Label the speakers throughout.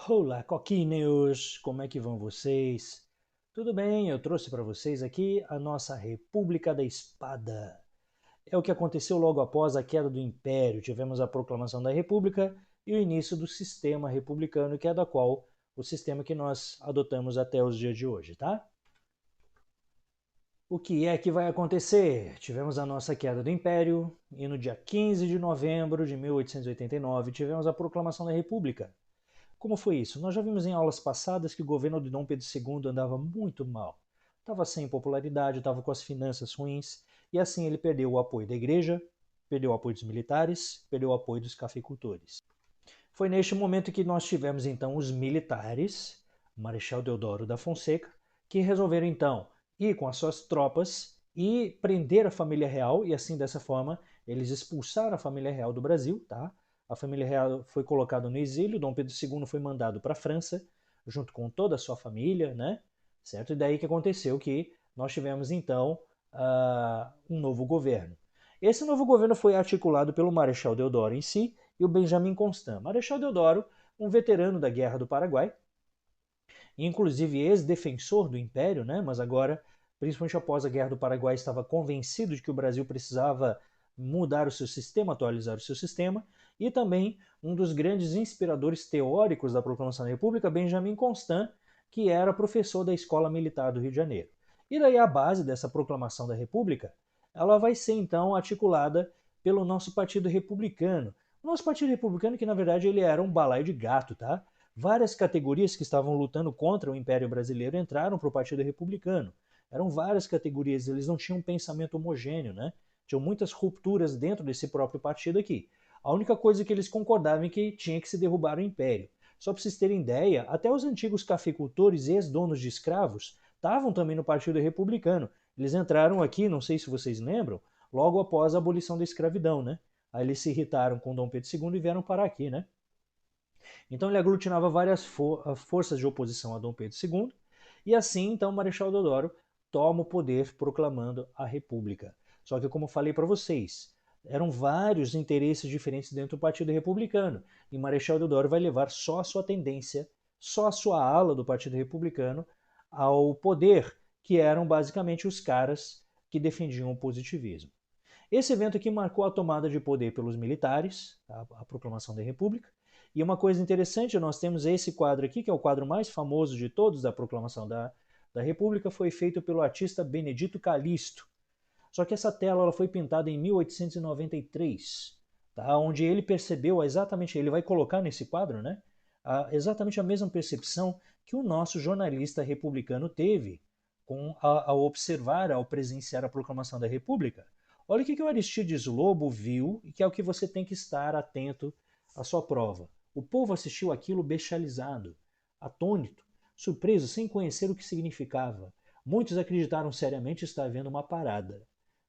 Speaker 1: Olá, coquinhos! Como é que vão vocês? Tudo bem, eu trouxe para vocês aqui a nossa República da Espada. É o que aconteceu logo após a queda do Império. Tivemos a proclamação da República e o início do sistema republicano, que é da qual o sistema que nós adotamos até os dias de hoje, tá? O que é que vai acontecer? Tivemos a nossa queda do Império e no dia 15 de novembro de 1889 tivemos a proclamação da República. Como foi isso? Nós já vimos em aulas passadas que o governo de Dom Pedro II andava muito mal. Estava sem popularidade, estava com as finanças ruins, e assim ele perdeu o apoio da igreja, perdeu o apoio dos militares, perdeu o apoio dos cafeicultores. Foi neste momento que nós tivemos então os militares, Marechal Deodoro da Fonseca, que resolveram então ir com as suas tropas e prender a família real, e assim dessa forma eles expulsaram a família real do Brasil, tá? A família real foi colocada no exílio, Dom Pedro II foi mandado para a França, junto com toda a sua família, né? Certo? E daí que aconteceu que nós tivemos então um novo governo. Esse novo governo foi articulado pelo Marechal Deodoro em si e o Benjamin Constant. Marechal Deodoro, um veterano da Guerra do Paraguai, inclusive ex-defensor do Império, né? Mas agora, principalmente após a Guerra do Paraguai, estava convencido de que o Brasil precisava mudar o seu sistema, atualizar o seu sistema, e também um dos grandes inspiradores teóricos da Proclamação da República, Benjamin Constant, que era professor da Escola Militar do Rio de Janeiro. E daí a base dessa Proclamação da República, ela vai ser então articulada pelo nosso Partido Republicano. O nosso Partido Republicano, que na verdade ele era um balaio de gato, tá? Várias categorias que estavam lutando contra o Império Brasileiro entraram para o Partido Republicano. Eram várias categorias, eles não tinham um pensamento homogêneo, né? Tinham muitas rupturas dentro desse próprio partido aqui. A única coisa que eles concordavam é que tinha que se derrubar o Império. Só para vocês terem ideia, até os antigos cafeicultores e ex-donos de escravos estavam também no Partido Republicano. Eles entraram aqui, não sei se vocês lembram, logo após a abolição da escravidão, né? Aí eles se irritaram com Dom Pedro II e vieram parar aqui, né? Então ele aglutinava várias forças de oposição a Dom Pedro II, e assim então Marechal Deodoro toma o poder proclamando a República. Só que, como falei para vocês, eram vários interesses diferentes dentro do Partido Republicano, e Marechal Deodoro vai levar só a sua tendência, só a sua ala do Partido Republicano ao poder, que eram basicamente os caras que defendiam o positivismo. Esse evento aqui marcou a tomada de poder pelos militares, a proclamação da República. E uma coisa interessante, nós temos esse quadro aqui, que é o quadro mais famoso de todos da proclamação da República, foi feito pelo artista Benedito Calixto. Só que essa tela ela foi pintada em 1893, tá? Onde ele percebeu exatamente, ele vai colocar nesse quadro, né? Exatamente a mesma percepção que o nosso jornalista republicano teve ao observar, ao presenciar a proclamação da República. Olha o que o Aristides Lobo viu e que é o que você tem que estar atento à sua prova. O povo assistiu aquilo bestializado, atônito, surpreso, sem conhecer o que significava. Muitos acreditaram seriamente estar vendo uma parada.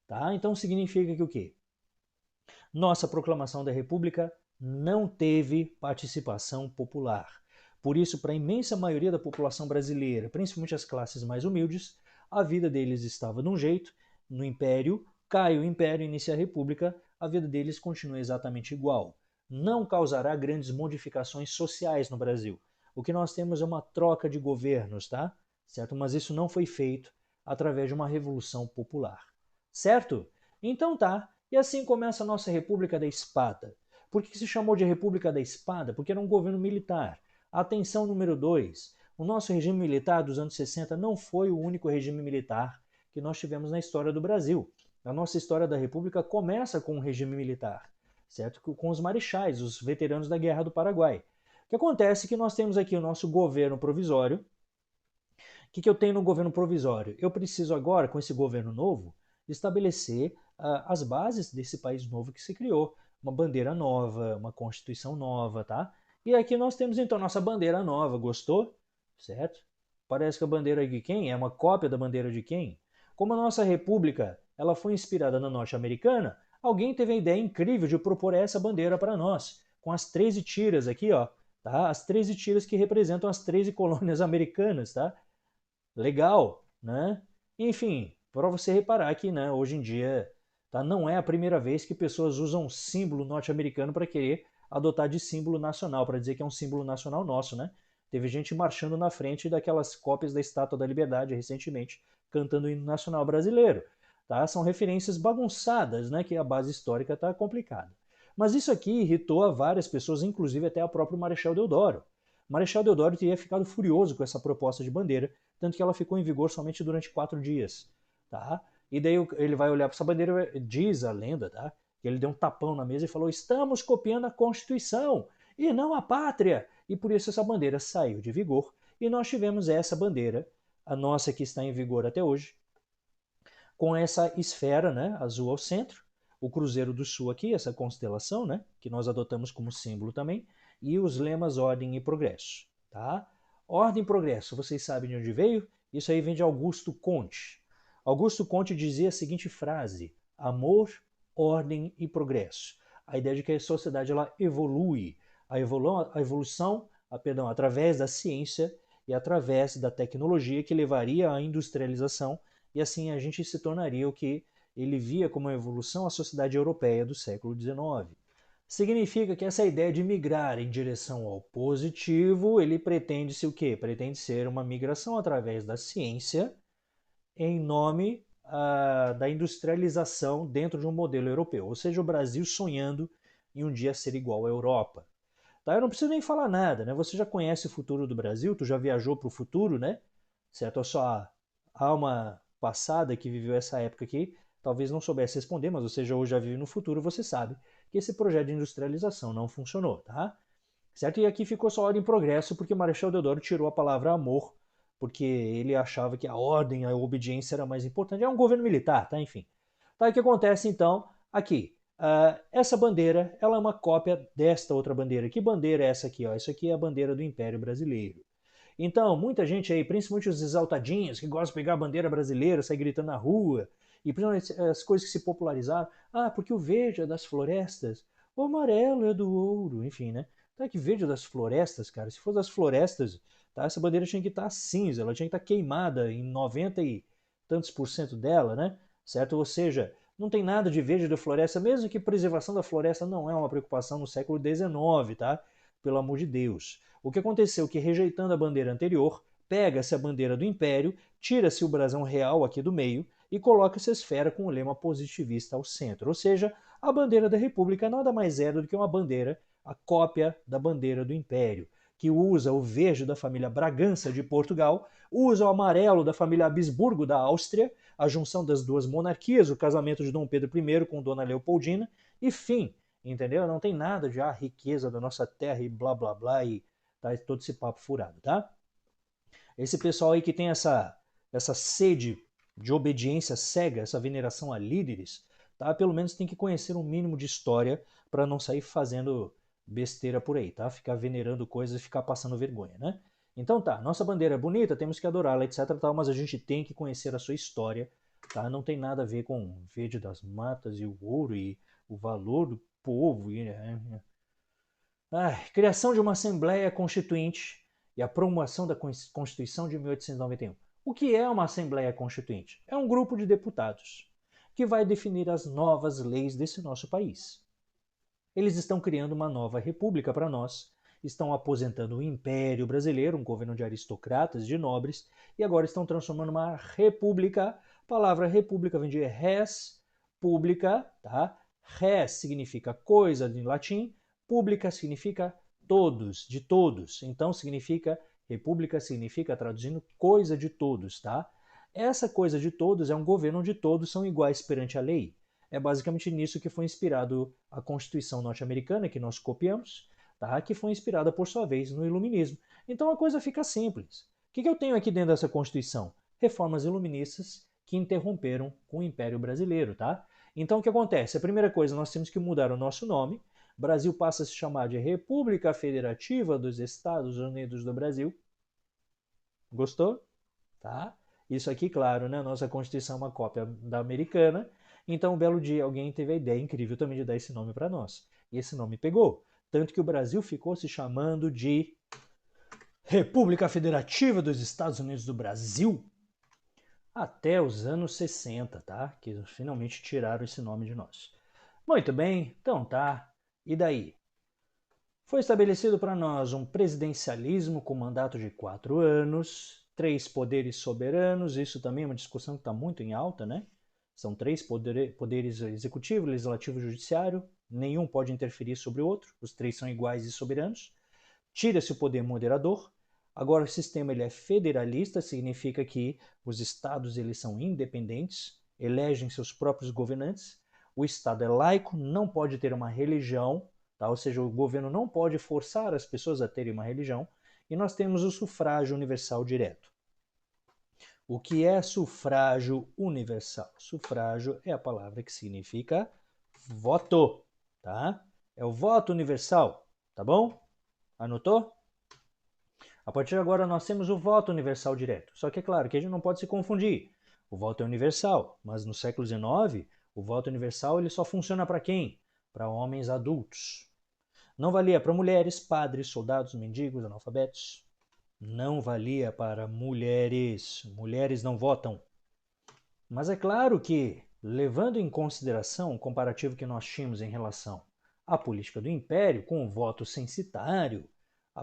Speaker 1: Tá? Então significa que o quê? Nossa proclamação da República não teve participação popular. Por isso, para a imensa maioria da população brasileira, principalmente as classes mais humildes, a vida deles estava de um jeito, no Império, cai o Império, inicia a República, a vida deles continua exatamente igual. Não causará grandes modificações sociais no Brasil. O que nós temos é uma troca de governos, tá? Certo? Mas isso não foi feito através de uma revolução popular. Certo? Então tá. E assim começa a nossa República da Espada. Por que se chamou de República da Espada? Porque era um governo militar. Atenção número 2. O nosso regime militar dos anos 60 não foi o único regime militar que nós tivemos na história do Brasil. A nossa história da República começa com um regime militar, certo? Com os marechais, os veteranos da Guerra do Paraguai. O que acontece é que nós temos aqui o nosso governo provisório. O que eu tenho no governo provisório? Eu preciso agora, com esse governo novo, estabelecer as bases desse país novo que se criou. Uma bandeira nova, uma constituição nova, tá? E aqui nós temos então nossa bandeira nova, gostou? Certo? Parece que a bandeira de quem? É uma cópia da bandeira de quem? Como a nossa república ela foi inspirada na norte-americana, alguém teve a ideia incrível de propor essa bandeira para nós, com as 13 tiras aqui, ó, tá? As 13 tiras que representam as 13 colônias americanas, tá? Legal, né? Enfim, para você reparar que, né, hoje em dia, tá, não é a primeira vez que pessoas usam um símbolo norte-americano para querer adotar de símbolo nacional, para dizer que é um símbolo nacional nosso, né? Teve gente marchando na frente daquelas cópias da Estátua da Liberdade recentemente, cantando o hino nacional brasileiro. Tá? São referências bagunçadas, né, que a base histórica está complicada. Mas isso aqui irritou a várias pessoas, inclusive até a própria Marechal Deodoro. Marechal Deodoro teria ficado furioso com essa proposta de bandeira, tanto que ela ficou em vigor somente durante 4 dias. Tá? E daí ele vai olhar para essa bandeira, diz a lenda, tá? Que ele deu um tapão na mesa e falou: estamos copiando a Constituição e não a pátria. E por isso essa bandeira saiu de vigor e nós tivemos essa bandeira, a nossa que está em vigor até hoje, com essa esfera, né, azul ao centro, o Cruzeiro do Sul aqui, essa constelação, né, que nós adotamos como símbolo também, e os lemas Ordem e Progresso. Tá? Ordem e Progresso, vocês sabem de onde veio? Isso aí vem de Augusto Conte. Augusto Conte dizia a seguinte frase: amor, ordem e progresso. A ideia de que a sociedade ela evolui, a evolução, através da ciência e através da tecnologia que levaria à industrialização, e assim a gente se tornaria o que ele via como uma evolução à sociedade europeia do século XIX. Significa que essa ideia de migrar em direção ao positivo, ele pretende-se o quê? Pretende ser uma migração através da ciência em nome da industrialização dentro de um modelo europeu, ou seja, o Brasil sonhando em um dia ser igual à Europa. Tá? Eu não preciso nem falar nada, né? Você já conhece o futuro do Brasil, tu já viajou para o futuro, né? Certo? A sua alma passada que viveu essa época aqui, talvez não soubesse responder, mas você já hoje já vive no futuro, você sabe que esse projeto de industrialização não funcionou, tá? Certo? E aqui ficou só ordem em progresso, porque Marechal Deodoro tirou a palavra amor, porque ele achava que a ordem, a obediência era mais importante. É um governo militar, tá? Enfim. Tá, o que acontece então aqui? Essa bandeira, ela é uma cópia desta outra bandeira. Que bandeira é essa aqui? Ó? Isso aqui é a bandeira do Império Brasileiro. Então, muita gente aí, principalmente os exaltadinhos, que gostam de pegar a bandeira brasileira, sair gritando na rua, e principalmente as coisas que se popularizaram. Ah, porque o verde é das florestas, o amarelo é do ouro, enfim, né? Tá que verde é das florestas, cara. Se fosse das florestas, tá? Essa bandeira tinha que estar cinza, ela tinha que estar queimada em 90 e tantos por cento dela, né? Certo? Ou seja, não tem nada de verde da floresta, mesmo que preservação da floresta não é uma preocupação no século XIX, tá? Pelo amor de Deus. O que aconteceu é que, rejeitando a bandeira anterior, pega-se a bandeira do Império, tira-se o brasão real aqui do meio e coloca-se a esfera com o lema positivista ao centro. Ou seja, a bandeira da República nada mais é do que uma bandeira, a cópia da bandeira do Império, que usa o verde da família Bragança de Portugal, usa o amarelo da família Habsburgo da Áustria, a junção das duas monarquias, o casamento de Dom Pedro I com Dona Leopoldina, e fim, entendeu? Não tem nada de riqueza da nossa terra e blá blá blá e tá todo esse papo furado, tá? Esse pessoal aí que tem essa sede de obediência cega, essa veneração a líderes, tá? Pelo menos tem que conhecer um mínimo de história para não sair fazendo besteira por aí, tá? Ficar venerando coisas e ficar passando vergonha, né? Então tá, nossa bandeira é bonita, temos que adorá-la, etc, tal, mas a gente tem que conhecer a sua história, tá? Não tem nada a ver com o verde das matas e o ouro e o valor do povo e criação de uma Assembleia Constituinte e a promoção da Constituição de 1891. O que é uma Assembleia Constituinte? É um grupo de deputados que vai definir as novas leis desse nosso país. Eles estão criando uma nova república para nós, estão aposentando o Império Brasileiro, um governo de aristocratas, de nobres, e agora estão transformando uma república. A palavra república vem de res pública, tá? Res significa coisa em latim, pública significa todos, de todos. Então significa, república significa, traduzindo, coisa de todos, tá? Essa coisa de todos é um governo onde todos são iguais perante a lei. É basicamente nisso que foi inspirado a Constituição norte-americana, que nós copiamos, tá? Que foi inspirada, por sua vez, no Iluminismo. Então a coisa fica simples. O que eu tenho aqui dentro dessa Constituição? Reformas iluministas que interromperam com o Império Brasileiro, tá? Então o que acontece? A primeira coisa, nós temos que mudar o nosso nome. Brasil passa a se chamar de República Federativa dos Estados Unidos do Brasil. Gostou? Tá? Isso aqui, claro, né? Nossa Constituição é uma cópia da americana. Então, um belo dia, alguém teve a ideia incrível também de dar esse nome para nós. E esse nome pegou. Tanto que o Brasil ficou se chamando de República Federativa dos Estados Unidos do Brasil até os anos 60, tá? Que finalmente tiraram esse nome de nós. Muito bem, então tá. E daí? Foi estabelecido para nós um presidencialismo com mandato de 4 anos, 3 poderes soberanos, isso também é uma discussão que está muito em alta, né? São 3 poderes executivo, legislativo e judiciário, nenhum pode interferir sobre o outro, os 3 são iguais e soberanos. Tira-se o poder moderador. Agora o sistema ele é federalista, significa que os estados eles são independentes, elegem seus próprios governantes. O estado é laico, não pode ter uma religião, tá? Ou seja, o governo não pode forçar as pessoas a terem uma religião. E nós temos o sufrágio universal direto. O que é sufrágio universal? Sufrágio é a palavra que significa voto, tá? É o voto universal, tá bom? Anotou? A partir de agora nós temos o voto universal direto. Só que é claro que a gente não pode se confundir. O voto é universal, mas no século XIX, o voto universal ele só funciona para quem? Para homens adultos. Não valia para mulheres, padres, soldados, mendigos, analfabetos. Não valia para mulheres. Mulheres não votam. Mas é claro que, levando em consideração o comparativo que nós tínhamos em relação à política do Império, com o voto censitário,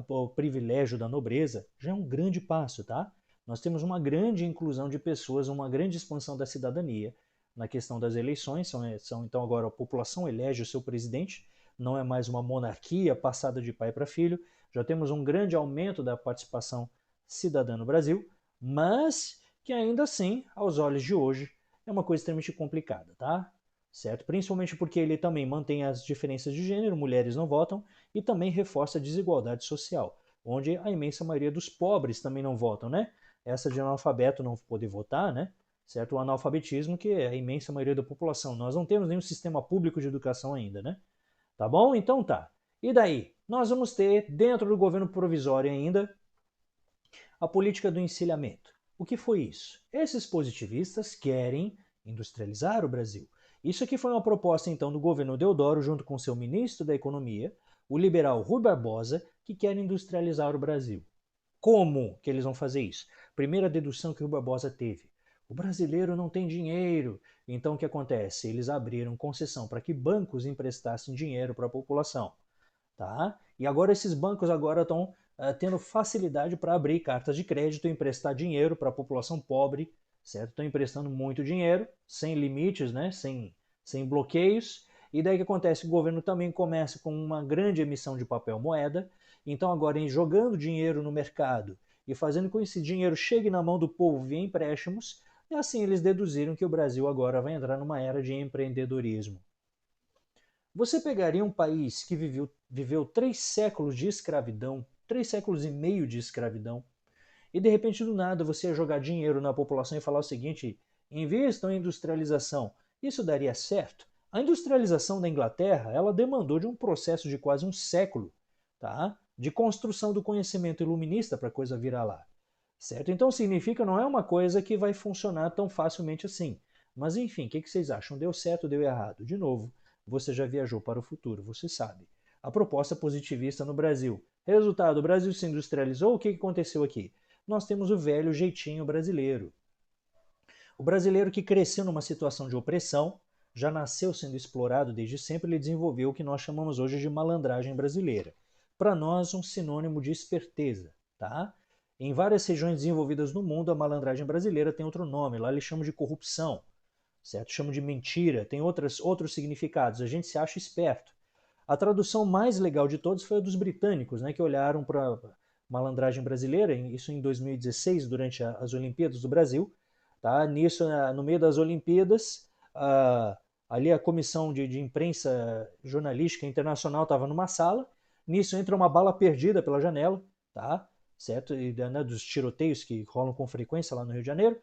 Speaker 1: o privilégio da nobreza, já é um grande passo, tá? Nós temos uma grande inclusão de pessoas, uma grande expansão da cidadania na questão das eleições. Então agora a população elege o seu presidente, não é mais uma monarquia passada de pai para filho. Já temos um grande aumento da participação cidadã no Brasil, mas que ainda assim, aos olhos de hoje, é uma coisa extremamente complicada, tá? Certo? Principalmente porque ele também mantém as diferenças de gênero, mulheres não votam, e também reforça a desigualdade social, onde a imensa maioria dos pobres também não votam, né? Essa de analfabeto não poder votar, né? Certo? O analfabetismo, que é a imensa maioria da população. Nós não temos nenhum sistema público de educação ainda, né? Tá bom? Então tá. E daí? Nós vamos ter, dentro do governo provisório ainda, a política do encilhamento. O que foi isso? Esses positivistas querem industrializar o Brasil. Isso aqui foi uma proposta então do governo Deodoro junto com seu ministro da Economia, o liberal Rui Barbosa, que quer industrializar o Brasil. Como que eles vão fazer isso? Primeira dedução que o Barbosa teve. O brasileiro não tem dinheiro. Então o que acontece? Eles abriram concessão para que bancos emprestassem dinheiro para a população. Tá? E agora esses bancos agora estão tendo facilidade para abrir cartas de crédito e emprestar dinheiro para a população pobre, certo? Estão emprestando muito dinheiro, sem limites, né? sem bloqueios. E daí o que acontece? O governo também começa com uma grande emissão de papel moeda. Então agora, em jogando dinheiro no mercado e fazendo com que esse dinheiro chegue na mão do povo via empréstimos, e assim eles deduziram que o Brasil agora vai entrar numa era de empreendedorismo. Você pegaria um país que viveu 3 séculos de escravidão, 3 séculos e meio de escravidão, e de repente do nada você ia jogar dinheiro na população e falar o seguinte: invistam em industrialização. Isso daria certo? A industrialização da Inglaterra, ela demandou de um processo de quase um século, tá? De construção do conhecimento iluminista para a coisa virar lá. Certo? Então significa não é uma coisa que vai funcionar tão facilmente assim. Mas enfim, o que vocês acham? Deu certo ou deu errado? De novo, você já viajou para o futuro, você sabe. A proposta positivista no Brasil. Resultado, o Brasil se industrializou, o que aconteceu aqui? Nós temos o velho jeitinho brasileiro. O brasileiro que cresceu numa situação de opressão, já nasceu sendo explorado desde sempre, ele desenvolveu o que nós chamamos hoje de malandragem brasileira. Para nós, um sinônimo de esperteza, tá? Em várias regiões desenvolvidas no mundo, a malandragem brasileira tem outro nome, lá eles chamam de corrupção, certo? Chamam de mentira, tem outros significados, a gente se acha esperto. A tradução mais legal de todos foi a dos britânicos, né, que olharam para a malandragem brasileira, isso em 2016, durante as Olimpíadas do Brasil. Tá? Nisso, no meio das Olimpíadas, ali a comissão de imprensa jornalística internacional estava numa sala, nisso entra uma bala perdida pela janela, tá? Certo? E, né, dos tiroteios que rolam com frequência lá no Rio de Janeiro.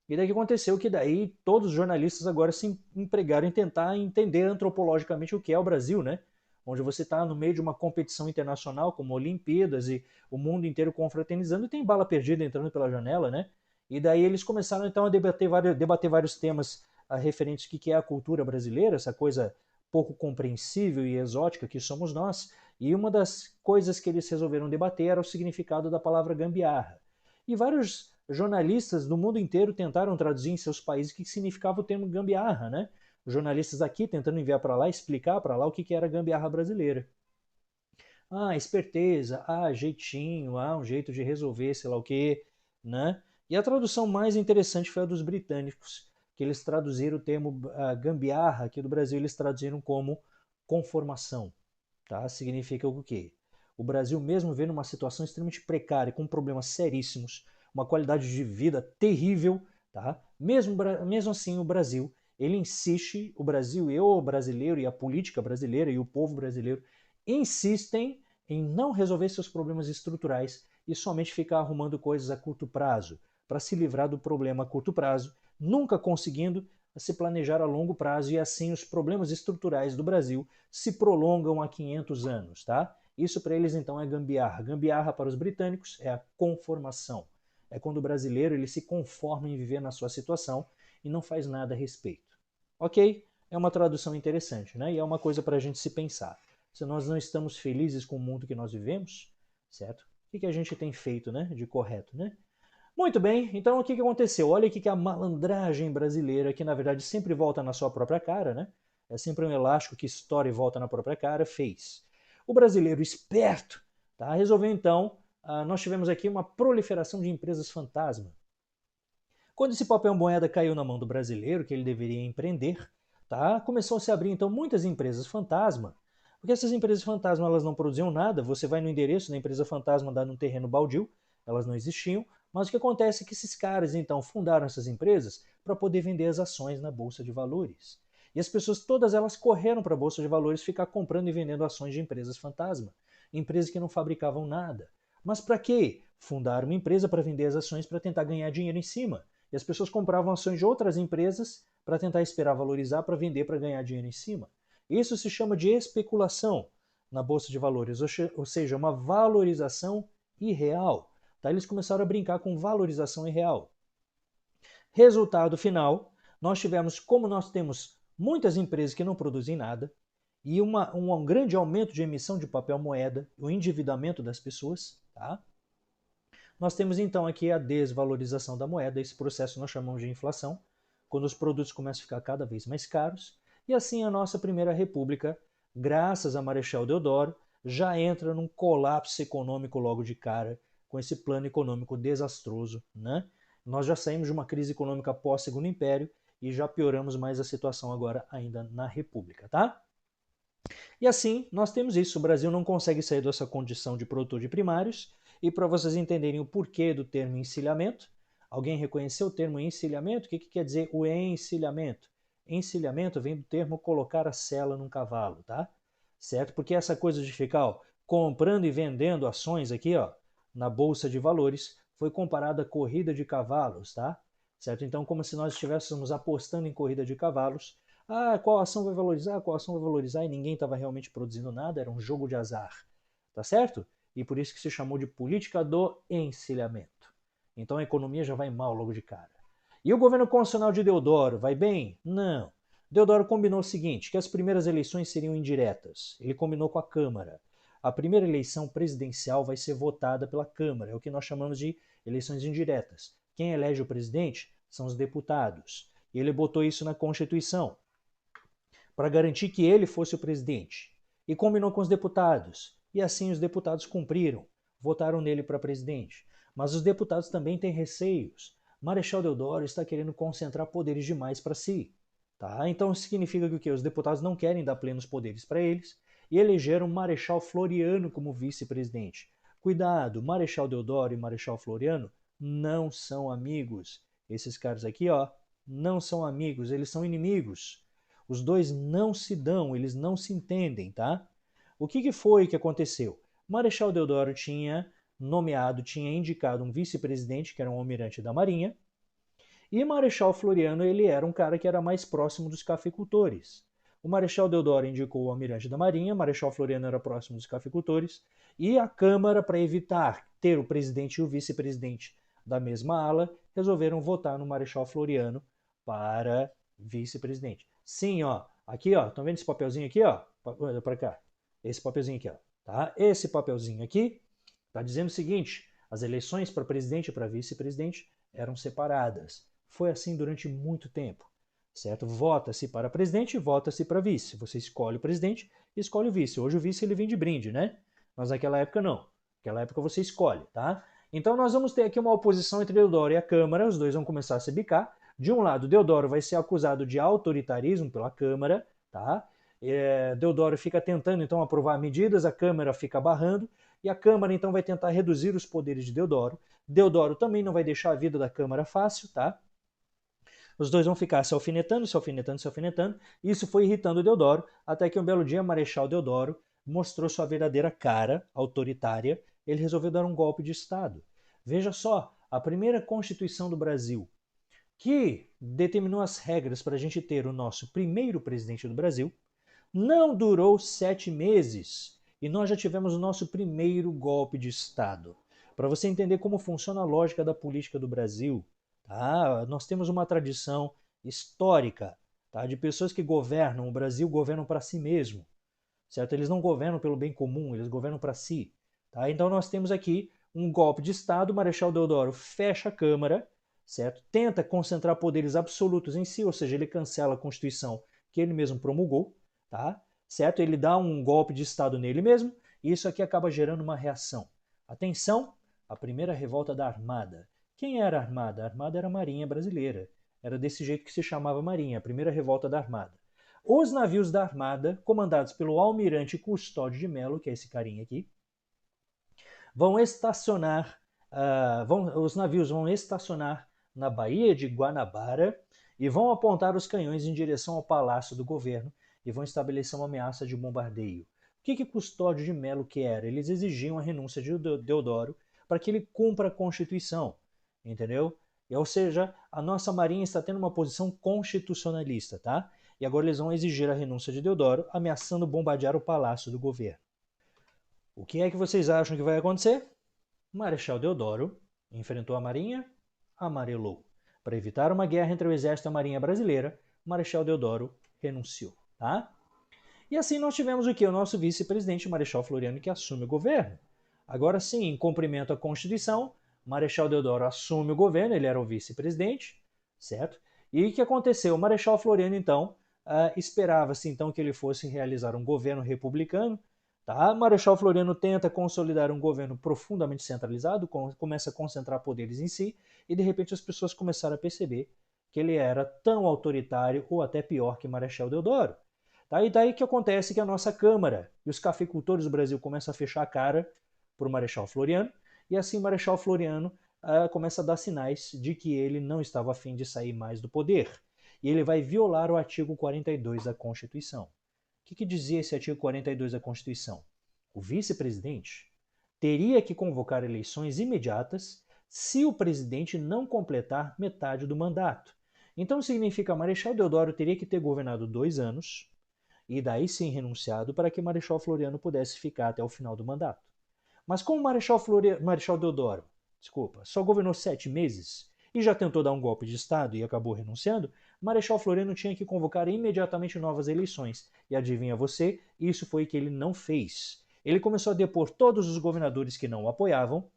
Speaker 1: E daí que aconteceu que daí todos os jornalistas agora se empregaram em tentar entender antropologicamente o que é o Brasil, né? Onde você está no meio de uma competição internacional como Olimpíadas e o mundo inteiro confraternizando e tem bala perdida entrando pela janela, né? E daí eles começaram então a debater vários temas referentes ao que é a cultura brasileira, essa coisa pouco compreensível e exótica que somos nós. E uma das coisas que eles resolveram debater era o significado da palavra gambiarra. E vários jornalistas do mundo inteiro tentaram traduzir em seus países o que significava o termo gambiarra, né? Jornalistas aqui tentando enviar para lá, explicar para lá o que era a gambiarra brasileira. esperteza, jeitinho, um jeito de resolver, sei lá o quê, né? E a tradução mais interessante foi a dos britânicos, que eles traduziram o termo gambiarra aqui do Brasil, eles traduziram como conformação, tá? Significa o quê? O Brasil, mesmo vendo uma situação extremamente precária, com problemas seríssimos, uma qualidade de vida terrível, tá? Mesmo assim, o Brasil, ele insiste, o Brasil e o brasileiro e a política brasileira e o povo brasileiro insistem em não resolver seus problemas estruturais e somente ficar arrumando coisas a curto prazo, para se livrar do problema a curto prazo, nunca conseguindo se planejar a longo prazo e assim os problemas estruturais do Brasil se prolongam há 500 anos, tá? Isso para eles então é gambiarra. Gambiarra para os britânicos é a conformação. É quando o brasileiro ele se conforma em viver na sua situação e não faz nada a respeito. Ok? É uma tradução interessante, né? E é uma coisa para a gente se pensar. Se nós não estamos felizes com o mundo que nós vivemos, certo? O que a gente tem feito, né, de correto, né? Muito bem, então o que aconteceu? Olha aqui que a malandragem brasileira, que na verdade sempre volta na sua própria cara, né? É sempre um elástico que estoura e volta na própria cara, fez. O brasileiro esperto, tá? Resolveu então, nós tivemos aqui uma proliferação de empresas fantasma. Quando esse papel moeda caiu na mão do brasileiro, que ele deveria empreender, tá? Começou a se abrir então muitas empresas fantasma, porque essas empresas fantasma elas não produziam nada, você vai no endereço da empresa fantasma, dá num terreno baldio, elas não existiam, mas o que acontece é que esses caras então fundaram essas empresas para poder vender as ações na bolsa de valores. E as pessoas todas elas correram para a bolsa de valores ficar comprando e vendendo ações de empresas fantasma, empresas que não fabricavam nada. Mas para quê? Fundaram uma empresa para vender as ações para tentar ganhar dinheiro em cima. E as pessoas compravam ações de outras empresas para tentar esperar valorizar para vender para ganhar dinheiro em cima. Isso se chama de especulação na bolsa de valores, ou seja, uma valorização irreal. Tá? Eles começaram a brincar com valorização irreal. Resultado final, nós tivemos, como nós temos muitas empresas que não produzem nada, e um grande aumento de emissão de papel moeda, o endividamento das pessoas, tá? Nós temos então aqui a desvalorização da moeda, esse processo nós chamamos de inflação, quando os produtos começam a ficar cada vez mais caros, e assim a nossa primeira república, graças a Marechal Deodoro, já entra num colapso econômico logo de cara, com esse plano econômico desastroso, né? Nós já saímos de uma crise econômica pós-Segundo Império e já pioramos mais a situação agora ainda na República, tá? E assim, nós temos isso. O Brasil não consegue sair dessa condição de produtor de primários. E para vocês entenderem o porquê do termo encilhamento, alguém reconheceu o termo encilhamento? O que quer dizer o encilhamento? Encilhamento vem do termo colocar a sela num cavalo, tá? Certo? Porque essa coisa de ficar comprando e vendendo ações aqui, ó, na bolsa de valores, foi comparada a corrida de cavalos, tá? Certo? Então, como se nós estivéssemos apostando em corrida de cavalos, qual ação vai valorizar, qual ação vai valorizar, e ninguém estava realmente produzindo nada, era um jogo de azar, tá certo? E por isso que se chamou de política do encilhamento. Então a economia já vai mal logo de cara. E o governo constitucional de Deodoro vai bem? Não. Deodoro combinou o seguinte, que as primeiras eleições seriam indiretas. Ele combinou com a Câmara. A primeira eleição presidencial vai ser votada pela Câmara, é o que nós chamamos de eleições indiretas. Quem elege o presidente são os deputados. E ele botou isso na Constituição, para garantir que ele fosse o presidente. E combinou com os deputados. E assim os deputados cumpriram, votaram nele para presidente. Mas os deputados também têm receios. Marechal Deodoro está querendo concentrar poderes demais para si. Tá? Então significa que o quê? Os deputados não querem dar plenos poderes para eles e elegeram Marechal Floriano como vice-presidente. Cuidado, Marechal Deodoro e Marechal Floriano não são amigos. Esses caras aqui, ó, não são amigos, eles são inimigos. Os dois não se dão, eles não se entendem, tá? O que foi que aconteceu? Marechal Deodoro tinha indicado um vice-presidente, que era um almirante da Marinha, e Marechal Floriano, ele era um cara que era mais próximo dos cafeicultores. O Marechal Deodoro indicou o almirante da Marinha, Marechal Floriano era próximo dos cafeicultores, e a Câmara, para evitar ter o presidente e o vice-presidente da mesma ala, resolveram votar no Marechal Floriano para vice-presidente. Sim, ó, aqui, ó, estão vendo esse papelzinho aqui, ó? Olha para cá. Esse papelzinho aqui, ó, tá? Esse papelzinho aqui está dizendo o seguinte: as eleições para presidente e para vice-presidente eram separadas. Foi assim durante muito tempo, certo? Vota-se para presidente e vota-se para vice. Você escolhe o presidente e escolhe o vice. Hoje o vice ele vem de brinde, né? Mas naquela época não. Naquela época você escolhe, tá? Então nós vamos ter aqui uma oposição entre Deodoro e a Câmara, os dois vão começar a se bicar. De um lado, Deodoro vai ser acusado de autoritarismo pela Câmara, tá? Deodoro fica tentando então aprovar medidas, a Câmara fica barrando, e a Câmara então vai tentar reduzir os poderes de Deodoro. Deodoro também não vai deixar a vida da Câmara fácil, tá? Os dois vão ficar se alfinetando, se alfinetando, se alfinetando. Isso foi irritando Deodoro, até que um belo dia Marechal Deodoro mostrou sua verdadeira cara, autoritária. Ele resolveu dar um golpe de Estado. Veja só, a primeira Constituição do Brasil, que determinou as regras para a gente ter o nosso primeiro presidente do Brasil, não durou 7 meses e nós já tivemos o nosso primeiro golpe de Estado. Para você entender como funciona a lógica da política do Brasil, tá? Nós temos uma tradição histórica, tá? De pessoas que governam o Brasil, governam para si mesmo, certo? Eles não governam pelo bem comum, eles governam para si. Tá? Então nós temos aqui um golpe de Estado, o Marechal Deodoro fecha a Câmara, certo? Tenta concentrar poderes absolutos em si, ou seja, ele cancela a Constituição que ele mesmo promulgou, tá? Certo? Ele dá um golpe de Estado nele mesmo, e isso aqui acaba gerando uma reação. Atenção, a primeira revolta da Armada. Quem era a Armada? A Armada era a Marinha Brasileira. Era desse jeito que se chamava Marinha, a primeira revolta da Armada. Os navios da Armada, comandados pelo almirante Custódio de Melo, que é esse carinha aqui, vão estacionar, os navios vão estacionar na Baía de Guanabara e vão apontar os canhões em direção ao Palácio do Governo e vão estabelecer uma ameaça de bombardeio. O que Custódio de Melo quer? Eles exigiam a renúncia de Deodoro para que ele cumpra a Constituição, entendeu? Ou seja, a nossa Marinha está tendo uma posição constitucionalista, tá? E agora eles vão exigir a renúncia de Deodoro, ameaçando bombardear o Palácio do Governo. O que é que vocês acham que vai acontecer? Marechal Deodoro enfrentou a Marinha, amarelou. Para evitar uma guerra entre o Exército e a Marinha Brasileira, Marechal Deodoro renunciou. Tá? E assim nós tivemos o que? O nosso vice-presidente, Marechal Floriano, que assume o governo. Agora sim, em cumprimento à Constituição, Marechal Deodoro assume o governo, ele era o vice-presidente, certo? E o que aconteceu? O Marechal Floriano, então, esperava-se então que ele fosse realizar um governo republicano. Tá? Marechal Floriano tenta consolidar um governo profundamente centralizado, começa a concentrar poderes em si, e de repente as pessoas começaram a perceber que ele era tão autoritário ou até pior que Marechal Deodoro. Tá? E daí que acontece que a nossa Câmara e os cafeicultores do Brasil começam a fechar a cara para o Marechal Floriano, e assim Marechal Floriano começa a dar sinais de que ele não estava a fim de sair mais do poder. E ele vai violar o artigo 42 da Constituição. O que dizia esse artigo 42 da Constituição? O vice-presidente teria que convocar eleições imediatas se o presidente não completar metade do mandato. Então significa que Marechal Deodoro teria que ter governado 2 anos e daí sim renunciado para que Marechal Floriano pudesse ficar até o final do mandato. Mas como Marechal Deodoro, só governou 7 meses e já tentou dar um golpe de Estado e acabou renunciando, Marechal Floriano tinha que convocar imediatamente novas eleições. E adivinha você, isso foi o que ele não fez. Ele começou a depor todos os governadores que não o apoiavam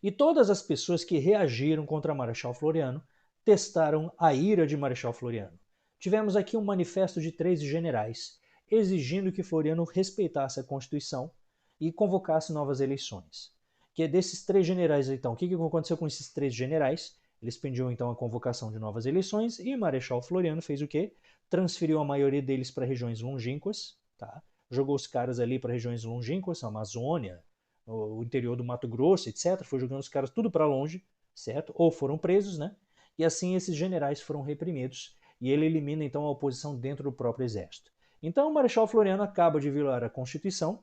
Speaker 1: e todas as pessoas que reagiram contra Marechal Floriano testaram a ira de Marechal Floriano. Tivemos aqui um manifesto de 3 generais exigindo que Floriano respeitasse a Constituição e convocasse novas eleições. Que desses 3 generais, então, o que aconteceu com esses 3 generais? Eles pediam então a convocação de novas eleições e Marechal Floriano fez o quê? Transferiu a maioria deles para regiões longínquas, tá? Jogou os caras ali para regiões longínquas, a Amazônia, o interior do Mato Grosso, etc. Foi jogando os caras tudo para longe, certo? Ou foram presos, né? E assim esses generais foram reprimidos e ele elimina então a oposição dentro do próprio exército. Então o Marechal Floriano acaba de violar a Constituição,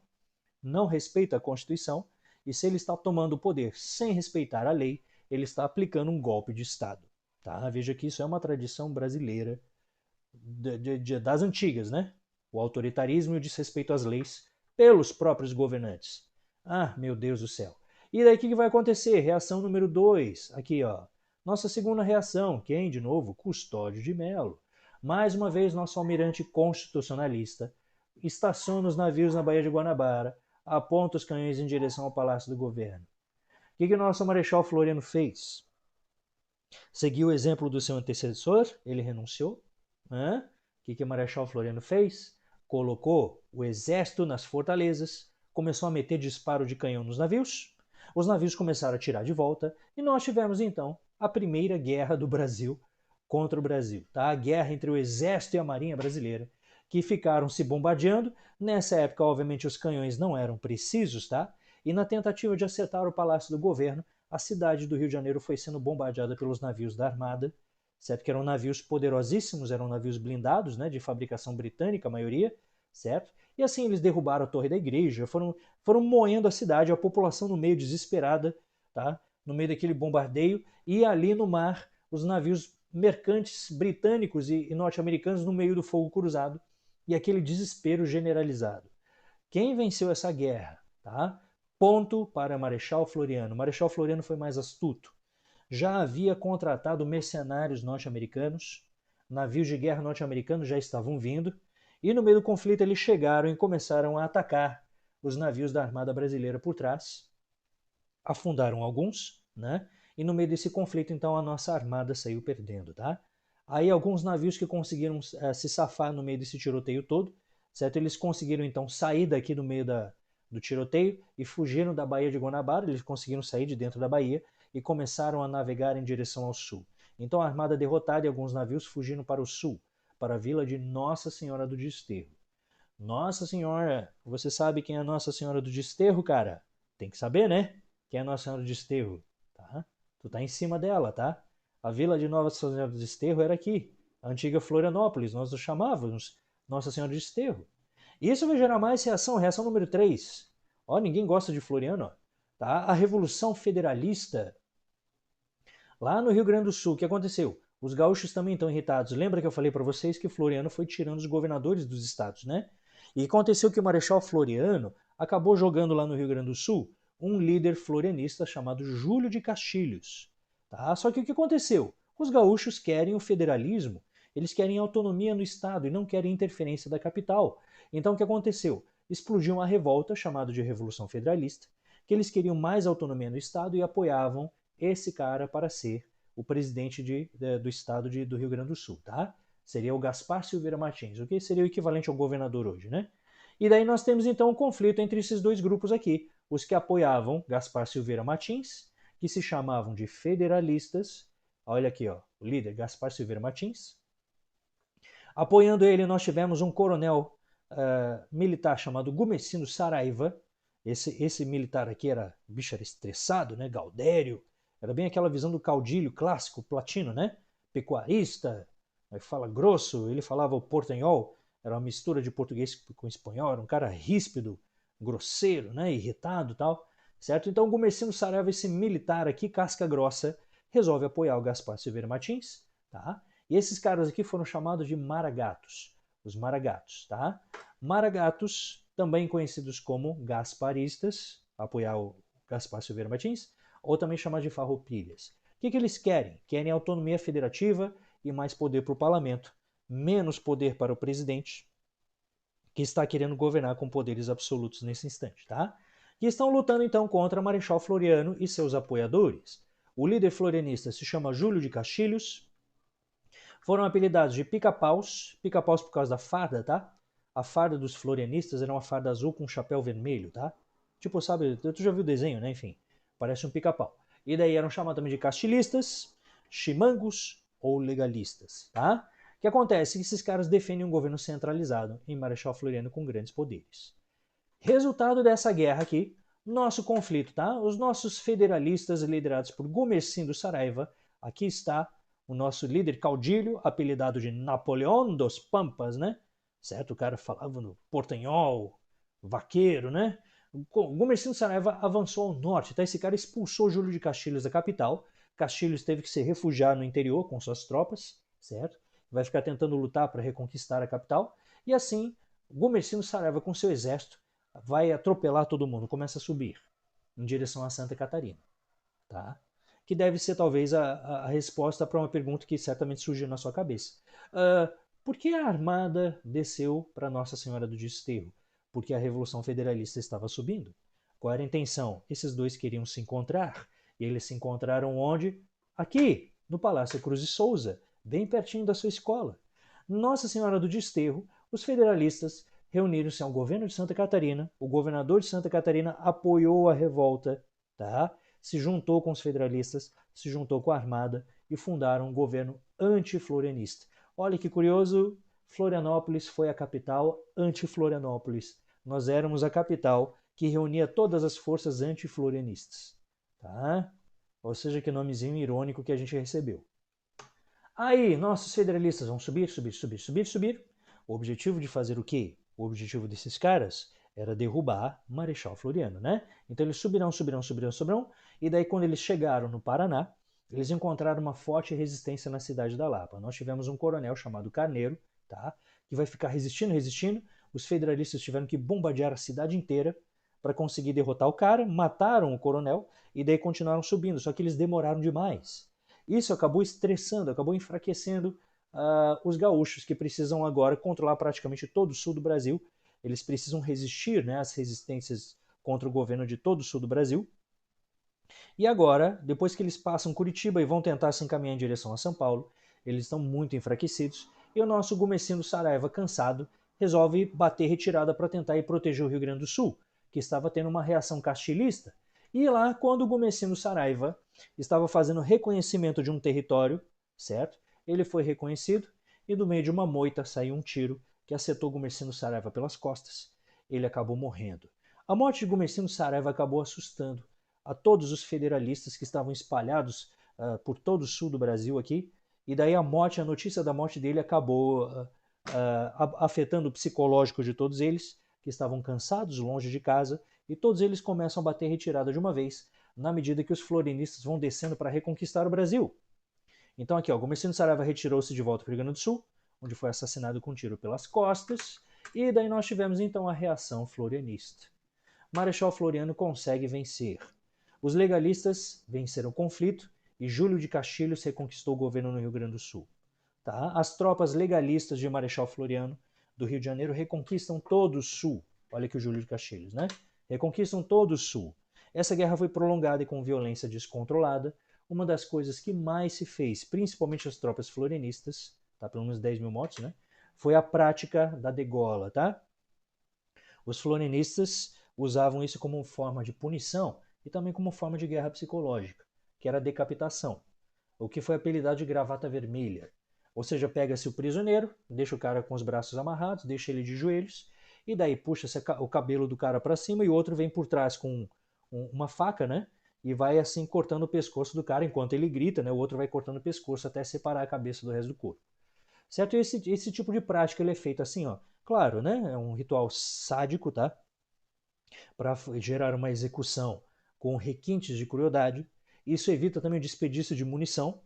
Speaker 1: não respeita a Constituição, e se ele está tomando o poder sem respeitar a lei, ele está aplicando um golpe de Estado. Tá? Veja que isso é uma tradição brasileira das antigas, né? O autoritarismo e o desrespeito às leis pelos próprios governantes. Ah, meu Deus do céu. E daí o que vai acontecer? Reação número 2. Aqui, ó. Nossa segunda reação. Quem, de novo? Custódio de Melo. Mais uma vez, nosso almirante constitucionalista estaciona os navios na Baía de Guanabara, aponta os canhões em direção ao Palácio do Governo. O que nosso Marechal Floriano fez? Seguiu o exemplo do seu antecessor, ele renunciou. O que Marechal Floriano fez? Colocou o exército nas fortalezas, começou a meter disparo de canhão nos navios, os navios começaram a atirar de volta, e nós tivemos então a primeira guerra do Brasil contra o Brasil, tá? A guerra entre o Exército e a Marinha Brasileira, que ficaram se bombardeando. Nessa época, obviamente, os canhões não eram precisos, tá? E na tentativa de acertar o Palácio do Governo, a cidade do Rio de Janeiro foi sendo bombardeada pelos navios da Armada, certo? Que eram navios poderosíssimos, eram navios blindados, né, de fabricação britânica, a maioria, certo? E assim eles derrubaram a torre da igreja, foram moendo a cidade, a população no meio desesperada, tá? No meio daquele bombardeio, e ali no mar, os navios mercantes britânicos e norte-americanos no meio do fogo cruzado, e aquele desespero generalizado. Quem venceu essa guerra? Tá? Ponto para Marechal Floriano. Marechal Floriano foi mais astuto. Já havia contratado mercenários norte-americanos, navios de guerra norte-americanos já estavam vindo, e no meio do conflito eles chegaram e começaram a atacar os navios da Armada Brasileira por trás, afundaram alguns, né? E no meio desse conflito, então, a nossa armada saiu perdendo, tá? Aí alguns navios que conseguiram se safar no meio desse tiroteio todo, certo? Eles conseguiram, então, sair daqui do meio do tiroteio e fugiram da Baía de Guanabara, eles conseguiram sair de dentro da baía e começaram a navegar em direção ao sul. Então a armada derrotada e alguns navios fugiram para o sul, para a vila de Nossa Senhora do Desterro. Nossa Senhora, você sabe quem é Nossa Senhora do Desterro, cara? Tem que saber, né? Quem é Nossa Senhora do Desterro, tá? Tu tá em cima dela, tá? A vila de Nossa Senhora do Desterro era aqui, a antiga Florianópolis, nós o chamávamos Nossa Senhora do Desterro. Isso vai gerar mais reação número 3. Ó, ninguém gosta de Floriano, ó, tá? A Revolução Federalista, lá no Rio Grande do Sul, o que aconteceu? Os gaúchos também estão irritados. Lembra que eu falei para vocês que Floriano foi tirando os governadores dos estados, né? E aconteceu que o Marechal Floriano acabou jogando lá no Rio Grande do Sul um líder florianista chamado Júlio de Castilhos. Tá? Só que o que aconteceu? Os gaúchos querem o federalismo, eles querem autonomia no estado e não querem interferência da capital. Então o que aconteceu? Explodiu uma revolta chamada de Revolução Federalista, que eles queriam mais autonomia no estado e apoiavam esse cara para ser o presidente do estado do Rio Grande do Sul, tá? Seria o Gaspar Silveira Martins, o que seria o equivalente ao governador hoje, né? E daí nós temos então um conflito entre esses dois grupos aqui, os que apoiavam Gaspar Silveira Martins, que se chamavam de federalistas. Olha aqui, ó, o líder Gaspar Silveira Martins. Apoiando ele, nós tivemos um coronel militar chamado Gumercindo Saraiva. Esse militar aqui bicho era estressado, né? Gaudério. Era bem aquela visão do caudilho clássico, platino, né? Pecuarista, fala grosso, ele falava o portanhol, era uma mistura de português com espanhol, era um cara ríspido, grosseiro, né? Irritado e tal, certo? Então o Gumercindo Saraiva, esse militar aqui, casca grossa, resolve apoiar o Gaspar Silveira Martins, tá? E esses caras aqui foram chamados de maragatos, os maragatos, tá? Maragatos, também conhecidos como gasparistas, apoiar o Gaspar Silveira Martins, ou também chamados de farroupilhas. O que eles querem? Querem autonomia federativa e mais poder para o parlamento, menos poder para o presidente, que está querendo governar com poderes absolutos nesse instante, tá? E estão lutando então contra Marechal Floriano e seus apoiadores. O líder florianista se chama Júlio de Castilhos. Foram apelidados de pica-paus por causa da farda, tá? A farda dos florianistas era uma farda azul com um chapéu vermelho, tá? Tipo, sabe, tu já viu o desenho, né? Enfim, parece um pica-pau. E daí eram chamados também de castilistas, chimangos ou legalistas, tá? O que acontece é que esses caras defendem um governo centralizado em Marechal Floriano com grandes poderes. Resultado dessa guerra aqui, nosso conflito, tá? Os nossos federalistas liderados por Gumercindo Saraiva, aqui está o nosso líder caudilho, apelidado de Napoleão dos Pampas, né? Certo? O cara falava no portanhol, vaqueiro, né? O Gumercindo Saraiva avançou ao norte, tá? Esse cara expulsou Júlio de Castilhos da capital. Castilhos teve que se refugiar no interior com suas tropas, certo? Vai ficar tentando lutar para reconquistar a capital. E assim, Gumercindo Saraiva com seu exército vai atropelar todo mundo, começa a subir em direção a Santa Catarina, tá? Que deve ser talvez a resposta para uma pergunta que certamente surgiu na sua cabeça. Por que a armada desceu para Nossa Senhora do Desterro? Porque a Revolução Federalista estava subindo. Qual era a intenção? Esses dois queriam se encontrar, e eles se encontraram onde? Aqui, no Palácio Cruz de Souza, bem pertinho da sua escola. Nossa Senhora do Desterro, os federalistas reuniram-se ao governo de Santa Catarina, o governador de Santa Catarina apoiou a revolta, tá? Se juntou com os federalistas, se juntou com a Armada e fundaram um governo anti-florianista. Olha que curioso, Florianópolis foi a capital anti-Florianópolis. Nós éramos a capital que reunia todas as forças anti-florianistas, tá? Ou seja, que nomezinho irônico que a gente recebeu. Aí, nossos federalistas vão subir, subir, subir, subir, subir. O objetivo de fazer o quê? O objetivo desses caras era derrubar Marechal Floriano, né? Então eles subirão, subirão, subirão, subirão. E daí quando eles chegaram no Paraná, eles encontraram uma forte resistência na cidade da Lapa. Nós tivemos um coronel chamado Carneiro, tá? Que vai ficar resistindo, resistindo. Os federalistas tiveram que bombardear a cidade inteira para conseguir derrotar o cara, mataram o coronel e daí continuaram subindo, só que eles demoraram demais. Isso acabou estressando, acabou enfraquecendo os gaúchos, que precisam agora controlar praticamente todo o sul do Brasil. Eles precisam resistir, né, às resistências contra o governo de todo o sul do Brasil. E agora, depois que eles passam Curitiba e vão tentar se encaminhar em direção a São Paulo, eles estão muito enfraquecidos. E o nosso Gumecindo Saraiva, cansado, resolve bater retirada para tentar ir proteger o Rio Grande do Sul, que estava tendo uma reação castilhista. E lá, quando o Gumecindo Saraiva estava fazendo reconhecimento de um território, certo? Ele foi reconhecido e do meio de uma moita saiu um tiro que acertou Gumecindo Saraiva pelas costas. Ele acabou morrendo. A morte de Gumecindo Saraiva acabou assustando a todos os federalistas que estavam espalhados por todo o sul do Brasil aqui. E daí a notícia da morte dele acabou afetando o psicológico de todos eles, que estavam cansados, longe de casa, e todos eles começam a bater retirada de uma vez, na medida que os florianistas vão descendo para reconquistar o Brasil. Então aqui, ó, Gumecindo Saraiva retirou-se de volta para o Rio Grande do Sul, onde foi assassinado com um tiro pelas costas, e daí nós tivemos então a reação florianista. Marechal Floriano consegue vencer. Os legalistas venceram o conflito e Júlio de Castilhos reconquistou o governo no Rio Grande do Sul. Tá? As tropas legalistas de Marechal Floriano do Rio de Janeiro reconquistam todo o Sul. Olha aqui o Júlio de Castilhos, né? Reconquistam todo o Sul. Essa guerra foi prolongada e com violência descontrolada. Uma das coisas que mais se fez, principalmente as tropas florianistas, tá? Pelo menos 10 mil mortos, né? Foi a prática da degola, tá? Os florianistas usavam isso como forma de punição e também como forma de guerra psicológica, que era a decapitação, o que foi apelidado de gravata vermelha. Ou seja, pega-se o prisioneiro, deixa o cara com os braços amarrados, deixa ele de joelhos, e daí puxa o cabelo do cara para cima e o outro vem por trás com uma faca, né? E vai assim cortando o pescoço do cara enquanto ele grita, né? O outro vai cortando o pescoço até separar a cabeça do resto do corpo. Certo? E esse tipo de prática ele é feito assim, ó. Claro, né? É um ritual sádico, tá? Para gerar uma execução com requintes de crueldade. Isso evita também o desperdício de munição,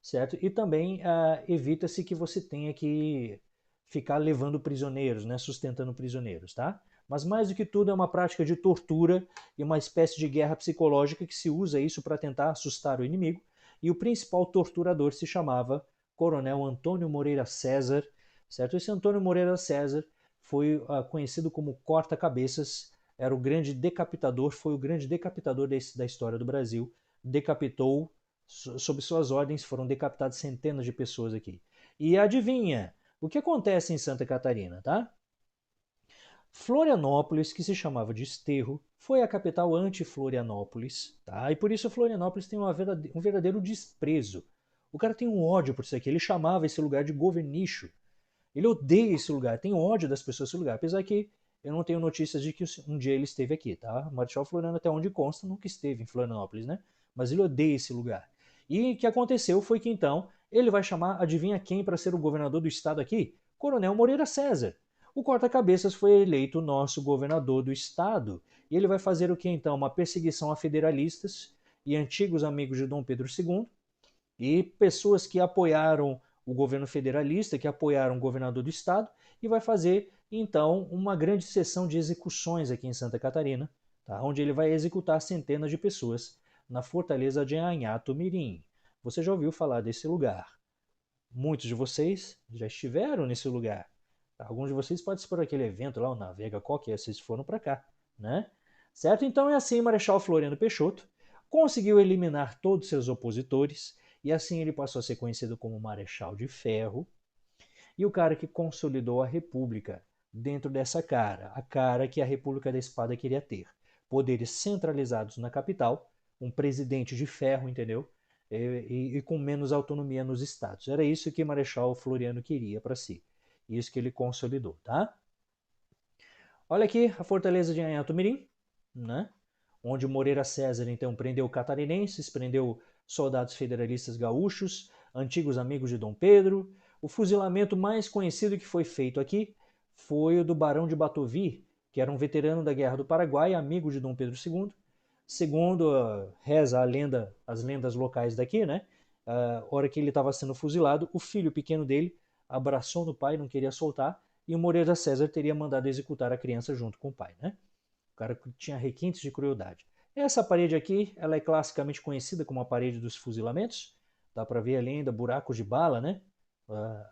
Speaker 1: certo? E também evita-se que você tenha que ficar levando prisioneiros, né? Sustentando prisioneiros, tá? Mas mais do que tudo é uma prática de tortura e uma espécie de guerra psicológica que se usa isso para tentar assustar o inimigo. E o principal torturador se chamava Coronel Antônio Moreira César, certo? Esse Antônio Moreira César foi conhecido como corta-cabeças, era o grande decapitador, foi o grande decapitador da história do Brasil. Decapitou, sob suas ordens, foram decapitadas centenas de pessoas aqui. E adivinha, o que acontece em Santa Catarina, tá? Florianópolis, que se chamava de Esterro, foi a capital anti-Florianópolis, tá? E por isso Florianópolis tem um verdadeiro desprezo. O cara tem um ódio por isso aqui, ele chamava esse lugar de governicho. Ele odeia esse lugar, tem ódio das pessoas desse lugar, apesar que eu não tenho notícias de que um dia ele esteve aqui, tá? Marechal Floriano, até onde consta, nunca esteve em Florianópolis, né? Mas ele odeia esse lugar. E o que aconteceu foi que então ele vai chamar, adivinha quem para ser o governador do estado aqui? Coronel Moreira César. O corta-cabeças foi eleito nosso governador do estado. E ele vai fazer o que então? Uma perseguição a federalistas e antigos amigos de Dom Pedro II e pessoas que apoiaram o governo federalista, que apoiaram o governador do estado, e vai fazer então uma grande sessão de execuções aqui em Santa Catarina, tá? Onde ele vai executar centenas de pessoas na fortaleza de Anhato Mirim. Você já ouviu falar desse lugar? Muitos de vocês já estiveram nesse lugar. Alguns de vocês podem ser por aquele evento lá, o Navega qualquer, vocês foram para cá, né? Certo? Então é assim, Marechal Floriano Peixoto conseguiu eliminar todos seus opositores e assim ele passou a ser conhecido como Marechal de Ferro e o cara que consolidou a República. dentro dessa cara, a cara que a República da Espada queria ter. Poderes centralizados na capital, um presidente de ferro, entendeu? E com menos autonomia nos estados. Era isso que Marechal Floriano queria para si. Isso que ele consolidou, tá? Olha aqui a fortaleza de Anhatumirim, né? Onde Moreira César então prendeu catarinenses, prendeu soldados federalistas gaúchos, antigos amigos de Dom Pedro. O fuzilamento mais conhecido que foi feito aqui foi o do Barão de Batovi, que era um veterano da Guerra do Paraguai, amigo de Dom Pedro II. Segundo reza a lenda, as lendas locais daqui, né? A hora que ele estava sendo fuzilado, o filho pequeno dele abraçou no pai, não queria soltar, e o Moreira César teria mandado executar a criança junto com o pai, né? O cara tinha requintes de crueldade. Essa parede aqui, ela é classicamente conhecida como a parede dos fuzilamentos. Dá para ver ali ainda buracos de bala, né?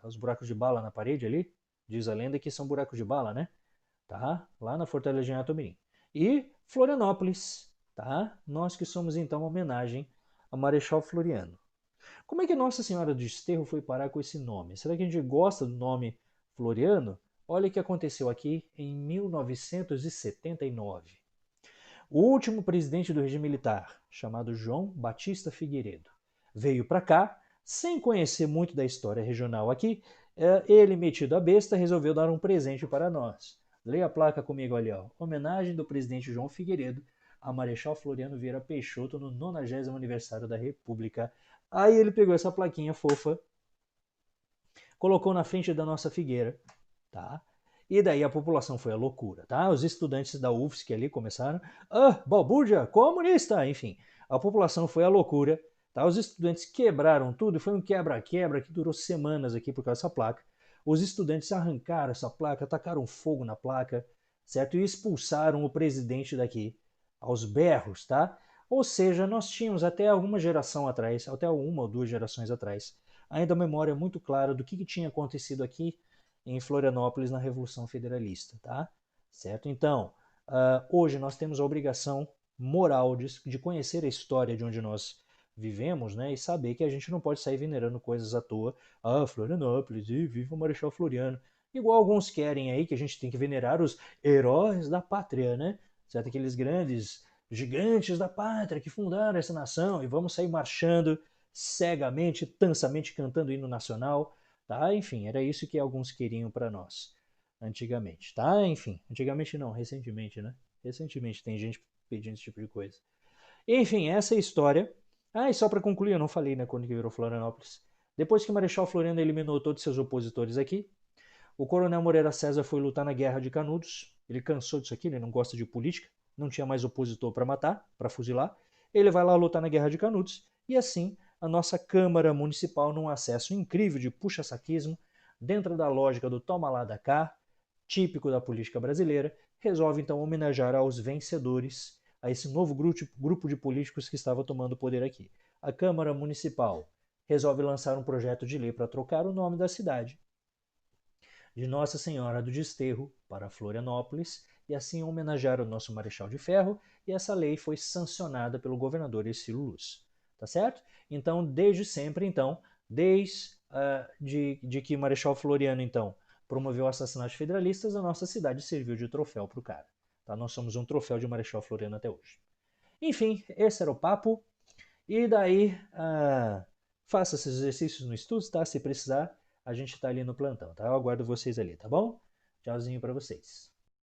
Speaker 1: Os buracos de bala na parede ali. Diz a lenda que são buracos de bala, né? Tá? Lá na Fortaleza de Anhatumirim. E Florianópolis, tá? Nós que somos então uma homenagem a Marechal Floriano. Como é que Nossa Senhora do Desterro foi parar com esse nome? Será que a gente gosta do nome Floriano? Olha o que aconteceu aqui em 1979. O último presidente do regime militar, chamado João Batista Figueiredo, veio para cá, sem conhecer muito da história regional aqui, ele, metido a besta, resolveu dar um presente para nós. Leia a placa comigo ali, ó. Homenagem do presidente João Figueiredo a Marechal Floriano Vieira Peixoto no 90º aniversário da República. Aí ele pegou essa plaquinha fofa, colocou na frente da nossa figueira, tá? E daí a população foi à loucura, tá? Os estudantes da UFSC ali começaram, balbúrdia, comunista, enfim. A população foi à loucura, tá? Os estudantes quebraram tudo, foi um quebra-quebra que durou semanas aqui por causa dessa placa. Os estudantes arrancaram essa placa, tacaram fogo na placa, certo? E expulsaram o presidente daqui, aos berros, tá? Ou seja, nós tínhamos até alguma geração atrás, até uma ou duas gerações atrás, ainda uma memória muito clara do que tinha acontecido aqui em Florianópolis na Revolução Federalista, tá? Certo? Então, hoje nós temos a obrigação moral de conhecer a história de onde nós vivemos, né? E saber que a gente não pode sair venerando coisas à toa. Florianópolis, e viva o Marechal Floriano. Igual alguns querem aí que a gente tem que venerar os heróis da pátria, né? Certo? Aqueles grandes gigantes da pátria que fundaram essa nação e vamos sair marchando cegamente, tansamente cantando o hino nacional, tá? Enfim, era isso que alguns queriam para nós antigamente, tá? Enfim, antigamente não, recentemente, né? Recentemente tem gente pedindo esse tipo de coisa. Enfim, essa é a história. E só para concluir, eu não falei, né, quando que virou Florianópolis. Depois que Marechal Floriano eliminou todos seus opositores aqui, o coronel Moreira César foi lutar na Guerra de Canudos. Ele cansou disso aqui, ele não gosta de política, não tinha mais opositor para matar, para fuzilar. Ele vai lá lutar na Guerra de Canudos e assim a nossa Câmara Municipal, num acesso incrível de puxa-saquismo, dentro da lógica do toma lá da cá, típico da política brasileira, resolve então homenagear aos vencedores, a esse novo grupo de políticos que estava tomando o poder aqui. A Câmara Municipal resolve lançar um projeto de lei para trocar o nome da cidade de Nossa Senhora do Desterro para Florianópolis e assim homenagear o nosso Marechal de Ferro, e essa lei foi sancionada pelo governador Ercílio Luz. Tá certo? Então, desde sempre, então, desde de que Marechal Floriano, então, promoveu o assassinato de federalistas, a nossa cidade serviu de troféu para o cara. Tá? Nós somos um troféu de Marechal Floriano até hoje. Enfim, esse era o papo. E daí, faça esses exercícios no estudo, tá? Se precisar, a gente tá ali no plantão, tá? Eu aguardo vocês ali, tá bom? Tchauzinho para vocês.